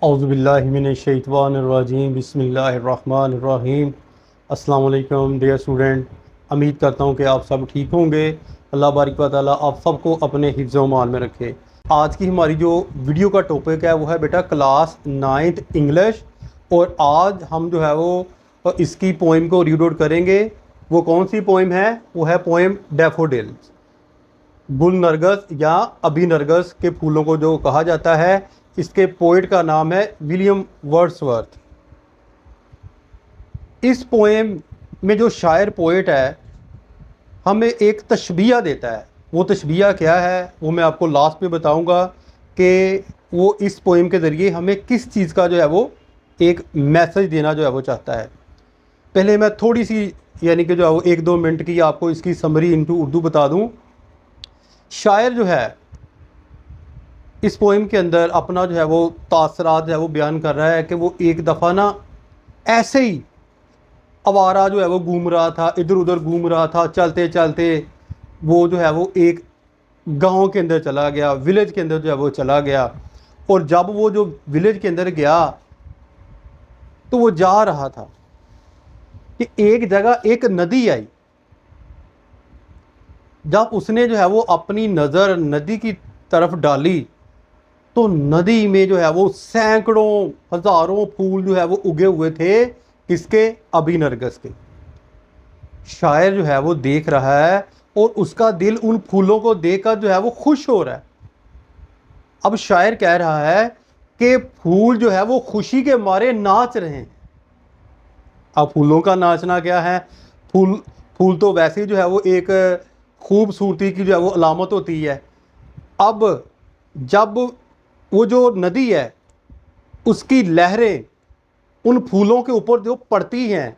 औज़ुबिल्लाहिमिनश्शैतानिर्रजीम बिस्मिल्लाहिर्रहमानिर्रहीम। अस्सलाम वालेकुम डियर स्टूडेंट। उम्मीद करता हूँ कि आप सब ठीक होंगे। अल्लाह बारिक व तआला आप सबको अपने हिफ्ज़ व मान में रखे। आज की हमारी जो वीडियो का टॉपिक है वो है बेटा क्लास 9th इंग्लिश। और आज हम जो है वो इसकी पोइम को रीड आउट करेंगे। वो कौन सी पोइम है? वो है पोइम डैफोडिल्स। गुल नरगस या अभी नरगस के फूलों को जो कहा जाता है, इसके पोइट का नाम है विलियम वर्ड्सवर्थ। इस पोएम में जो शायर पोइट है हमें एक तशबीह देता है। वो तशबीह क्या है वो मैं आपको लास्ट में बताऊंगा कि वो इस पोएम के ज़रिए हमें किस चीज़ का जो है वो एक मैसेज देना जो है वो चाहता है। पहले मैं थोड़ी सी यानी कि जो है वो 1-2 मिनट की आपको इसकी समरी इनटू उर्दू बता दूं। शायर जो है इस पोइम के अंदर अपना जो है वो तासरात जो है वो बयान कर रहा है कि वो एक दफ़ा ना ऐसे ही आवारा जो है वो घूम रहा था, इधर उधर घूम रहा था। चलते चलते वो जो है वो एक गांव के अंदर चला गया, विलेज के अंदर जो है वो चला गया। और जब वो जो विलेज के अंदर गया तो वो जा रहा था कि एक जगह एक नदी आई। जब उसने जो है वो अपनी नज़र नदी की तरफ डाली तो नदी में जो है वो सैकड़ों हज़ारों फूल जो है वो उगे हुए थे। किसके? अभिनरगस के। शायर जो है वो देख रहा है और उसका दिल उन फूलों को देखकर जो है वो खुश हो रहा है। अब शायर कह रहा है कि फूल जो है वो खुशी के मारे नाच रहे हैं। अब फूलों का नाचना क्या है? फूल फूल तो वैसे ही जो है वो एक खूबसूरती की जो है वो अलामत होती है। अब जब वो जो नदी है उसकी लहरें उन फूलों के ऊपर जो पड़ती हैं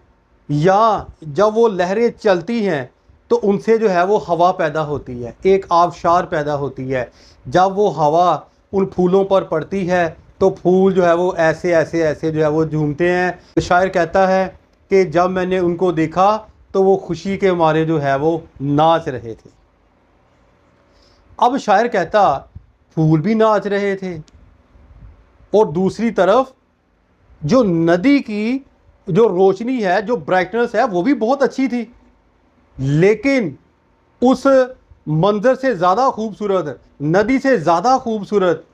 या जब वो लहरें चलती हैं तो उनसे जो है वो हवा पैदा होती है, एक आबशार पैदा होती है। जब वो हवा उन फूलों पर पड़ती है तो फूल जो है वो ऐसे ऐसे ऐसे जो है वो झूमते हैं। शायर कहता है कि जब मैंने उनको देखा तो वो खुशी के मारे जो है वो नाच रहे थे। अब शायर कहता फूल भी नाच रहे थे और दूसरी तरफ जो नदी की जो रोशनी है, जो ब्राइटनेस है, वो भी बहुत अच्छी थी। लेकिन उस मंजर से ज़्यादा खूबसूरत, नदी से ज़्यादा खूबसूरत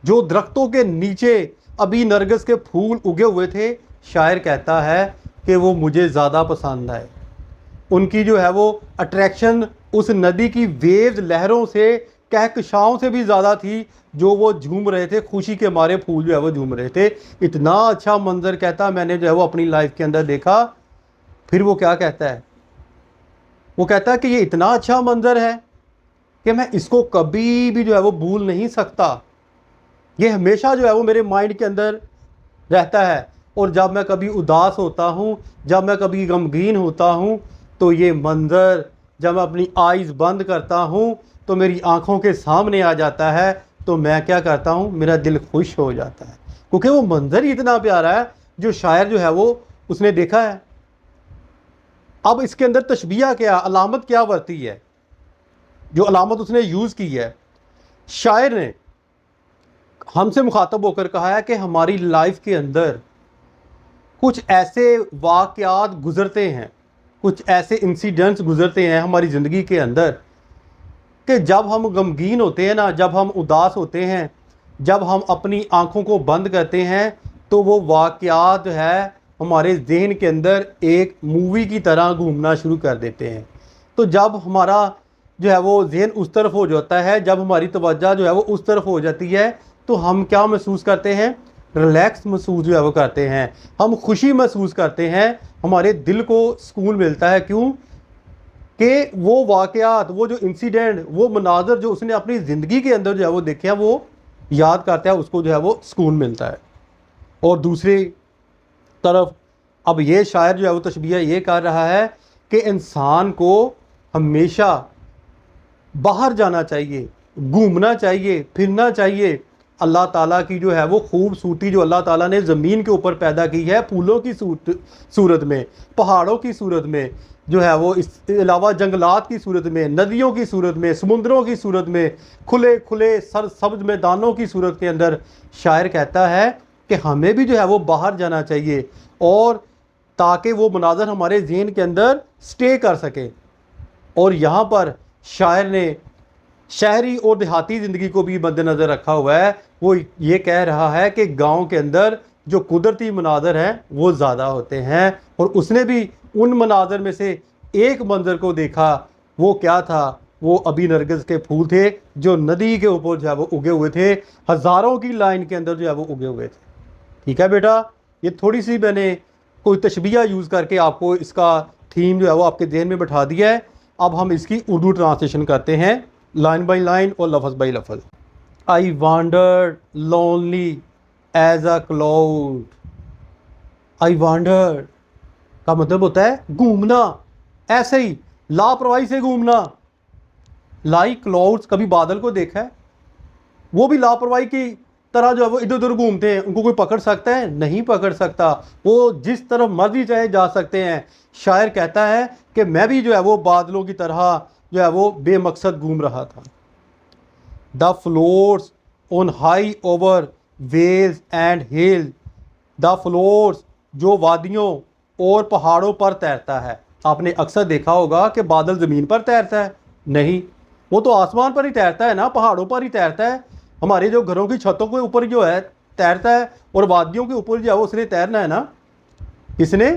जो दरख्तों के नीचे अभी नरगिस के फूल उगे हुए थे, शायर कहता है कि वो मुझे ज़्यादा पसंद आए। उनकी जो है वो अट्रैक्शन उस नदी की वेव्स, लहरों से, कहकशाओं से भी ज़्यादा थी। जो वो झूम रहे थे, खुशी के मारे फूल जो है वो झूम रहे थे। इतना अच्छा मंजर कहता मैंने जो है वो अपनी लाइफ के अंदर देखा। फिर वो क्या कहता है? वो कहता है कि ये इतना अच्छा मंजर है कि मैं इसको कभी भी जो है वो भूल नहीं सकता। ये हमेशा जो है वो मेरे माइंड के अंदर रहता है। और जब मैं कभी उदास होता हूँ, जब मैं कभी गमगीन होता हूँ, तो ये मंजर जब मैं अपनी आइज़ बंद करता हूँ तो मेरी आंखों के सामने आ जाता है। तो मैं क्या करता हूँ, मेरा दिल खुश हो जाता है, क्योंकि वो मंजर ही इतना प्यारा है जो शायर जो है वो उसने देखा है। अब इसके अंदर तशबीह क्या, अलामत क्या बरती है, जो अलामत उसने यूज़ की है। शायर ने हमसे मुखातब होकर कहा है कि हमारी लाइफ के अंदर कुछ ऐसे वाक़यात गुज़रते हैं, कुछ ऐसे इंसिडेंट्स गुज़रते हैं हमारी ज़िंदगी के अंदर कि जब हम गमगीन होते हैं ना, जब हम उदास होते हैं, जब हम अपनी आँखों को बंद करते हैं तो वो वाक़यात जो है हमारे जहन के अंदर एक मूवी की तरह घूमना शुरू कर देते हैं। तो जब हमारा जो है वो जहन उस तरफ हो जाता है, जब हमारी तवज्जो जो है वो उस तरफ हो जाती है, तो हम क्या महसूस करते हैं? रिलैक्स महसूस जो है वो करते हैं, हम खुशी महसूस करते हैं, हमारे दिल को सुकून मिलता है। क्यों? कि वो वाक़यात, वो जो इंसिडेंट, वो मनाज़र जो उसने अपनी ज़िंदगी के अंदर जो है वो देखे हैं, वो याद करता है, उसको जो है वो सुकून मिलता है। और दूसरी तरफ अब ये शायर जो है वो तशबीह ये कर रहा है कि इंसान को हमेशा बाहर जाना चाहिए, घूमना चाहिए, फिरना चाहिए। अल्लाह ताला की जो है वो खूबसूरती जो अल्लाह ताला ने ज़मीन के ऊपर पैदा की है, फूलों की सूरत में, पहाड़ों की सूरत में, जो है वो इस अलावा जंगलात की सूरत में, नदियों की सूरत में, समुद्रों की सूरत में, खुले खुले सरसब्ज मैदानों की सूरत के अंदर, शायर कहता है कि हमें भी जो है वो बाहर जाना चाहिए, और ताकि वो मनाज़र हमारे ज़हन के अंदर स्टे कर सके। और यहाँ पर शायर ने शहरी और देहाती ज़िंदगी को भी मद्देनज़र रखा हुआ है। वो ये कह रहा है कि गांव के अंदर जो कुदरती मनाज़र हैं वो ज़्यादा होते हैं, और उसने भी उन मनाज़र में से एक मंज़र को देखा। वो क्या था? वो अभी नरगिस के फूल थे जो नदी के ऊपर जो है वो उगे हुए थे, हज़ारों की लाइन के अंदर जो है वो उगे हुए थे। ठीक है बेटा, ये थोड़ी सी मैंने कोई तशबीह यूज़ करके आपको इसका थीम जो है वो आपके ज़हन में बैठा दिया है। अब हम इसकी उर्दू ट्रांसलेशन करते हैं, लाइन बाई लाइन और लफ्ज़ बाई लफ्ज़। I wandered lonely as a cloud. I wandered का मतलब होता है घूमना, ऐसे ही लापरवाही से घूमना। लाइक क्लाउड्स, कभी बादल को देखा है? वो भी लापरवाही की तरह जो है वो इधर उधर घूमते हैं। उनको कोई पकड़ सकता है? नहीं पकड़ सकता। वो जिस तरफ मर्जी चाहे जा सकते हैं। शायर कहता है कि मैं भी जो है वो बादलों की तरह जो है वो बेमकसद घूम रहा था। The floats on high over vales and hill. The floats, जो वादियों और पहाड़ों पर तैरता है। आपने अक्सर देखा होगा कि बादल ज़मीन पर तैरता है? नहीं, वो तो आसमान पर ही तैरता है ना, पहाड़ों पर ही तैरता है। हमारे जो घरों की छतों के ऊपर जो है तैरता है, और वादियों के ऊपर जो है वो उसने तैरना है ना। किसने?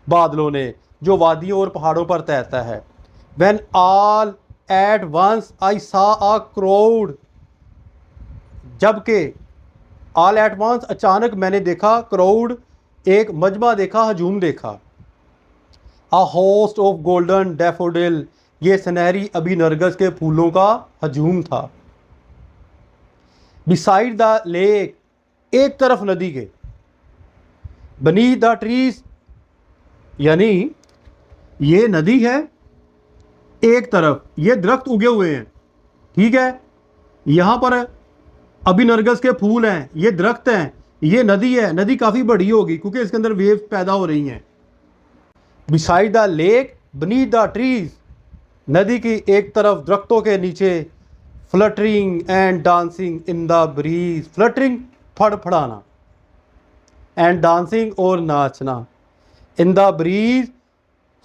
बादलों ने, जो वादियों और पहाड़ों पर तैरता है। When all at once I saw a crowd। जबकि all at once अचानक मैंने देखा, क्राउड एक मजमा देखा, हजूम देखा। A host of golden daffodil, ये सुनहरी अभी नरगिस के फूलों का हजूम था। Beside the lake, एक तरफ नदी के। Beneath the trees, यानी ये नदी है, एक तरफ ये दरख्त उगे हुए हैं। ठीक है, यहाँ पर अभी नरगिस के फूल हैं, ये दरख्त हैं, ये नदी है। नदी काफ़ी बड़ी होगी क्योंकि इसके अंदर वेव्स पैदा हो रही हैं। Beside the lake beneath the trees, नदी की एक तरफ दरख्तों के नीचे। Fluttering and dancing in the breeze, fluttering फड़फड़ाना, एंड डांसिंग और नाचना। इन द ब्रीज,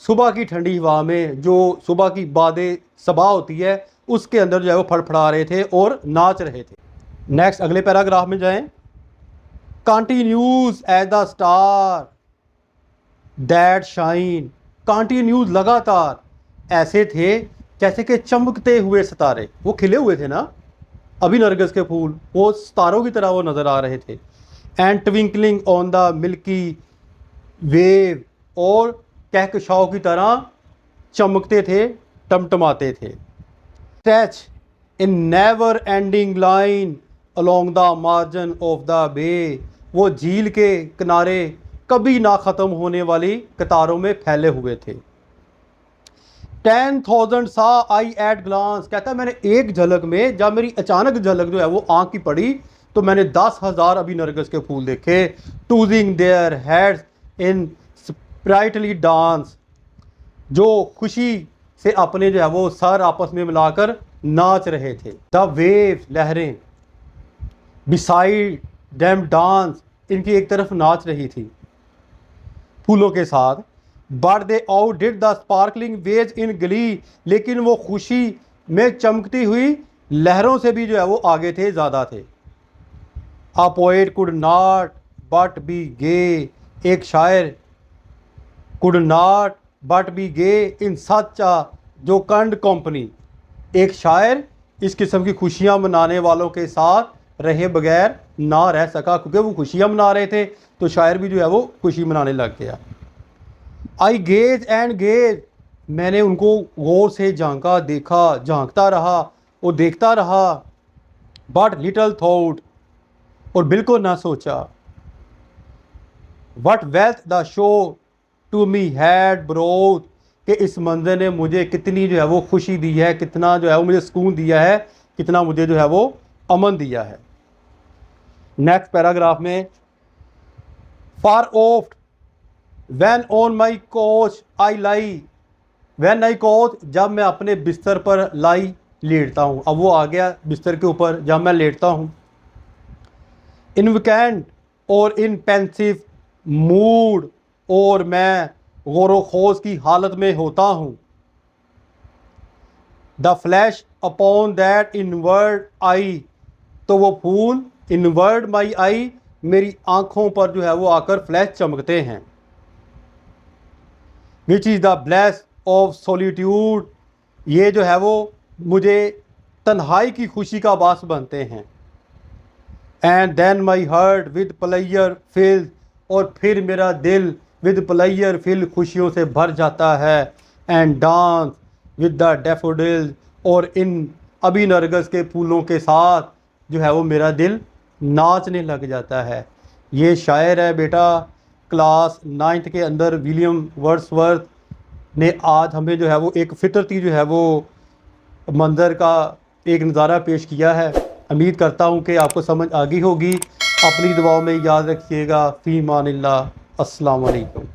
सुबह की ठंडी हवा में, जो सुबह की बादे सबा होती है उसके अंदर जो है वो फड़फड़ा रहे थे और नाच रहे थे। नेक्स्ट अगले पैराग्राफ में जाएं। Continuous as the star that shine, continuous लगातार ऐसे थे जैसे कि चमकते हुए सितारे। वो खिले हुए थे ना अभी नरगिस के फूल, वो सितारों की तरह वो नज़र आ रहे थे। And twinkling on the milky way, और कहकशाओं की तरह चमकते थे, टमटमाते थे। Stretch in never ending line along the margin of the bay, वो झील के किनारे कभी ना ख़त्म होने वाली कतारों में फैले हुए थे। 10,000 सा आई एट ग्लांस, कहता है मैंने एक झलक में, जब मेरी अचानक झलक जो है वो आँख की पड़ी तो मैंने 10,000 अभी नरगिस के फूल देखे। Tossing their heads in sprightly dance, जो खुशी से अपने जो है वो सर आपस में मिलाकर नाच रहे थे। द वेव्स, लहरें। बिसाइड देम डांस, इनकी एक तरफ नाच रही थी फूलों के साथ। But they out did the sparkling waves in गली, लेकिन वो खुशी में चमकती हुई लहरों से भी जो है वो आगे थे, ज़्यादा थे। A poet could not but be gay, एक शायर could not but be gay in such a jocund company, एक शायर इस किस्म की खुशियाँ मनाने वालों के साथ रहे बगैर ना रह सका, क्योंकि वो खुशियाँ मना रहे थे तो शायर भी जो है वो खुशी मनाने लग गया। आई गेज एंड गेज, मैंने उनको गौर से झांका, देखा, झांकता रहा और देखता रहा। बट लिटल थॉट, और बिल्कुल ना सोचा। What wealth the show to me had brought, कि इस मंजर ने मुझे कितनी जो है वो खुशी दी है, कितना जो है वो मुझे सुकून दिया है, कितना मुझे जो है वो अमन दिया है। नेक्स्ट पैराग्राफ में, for oft when on my couch I lie, when I couch, जब मैं अपने बिस्तर पर लाई लेटता हूँ। अब वो आ गया बिस्तर के ऊपर, जब मैं लेटता हूँ। इन वीकेंड और इन पेंसिव मूड, और मैं गौर खोज की हालत में होता हूँ। The flash upon that inward आई, तो वो फूल इनवर्ड माई आई, मेरी आँखों पर जो है वो आकर फ्लैश चमकते हैं। Which is the bless of solitude, ये जो है वो मुझे तन्हाई की खुशी का बास बनते हैं। And then my heart with pleasure filled, और फिर मेरा दिल विद प्लेयर फिल खुशियों से भर जाता है। And dance with the daffodils, और इन अभी नरगस के फूलों के साथ जो है वो मेरा दिल नाचने लग जाता है। ये शायर है बेटा क्लास 9th के अंदर विलियम वर्ड्सवर्थ ने आज हमें जो है वो एक फितरती जो है वो मंज़र का एक नज़ारा पेश किया है। उम्मीद करता हूँ कि आपको समझ आ गई होगी। अपनी दुआओं में याद रखिएगा। फ़ी मानिल्लाह। अस्सलाम वालेकुम।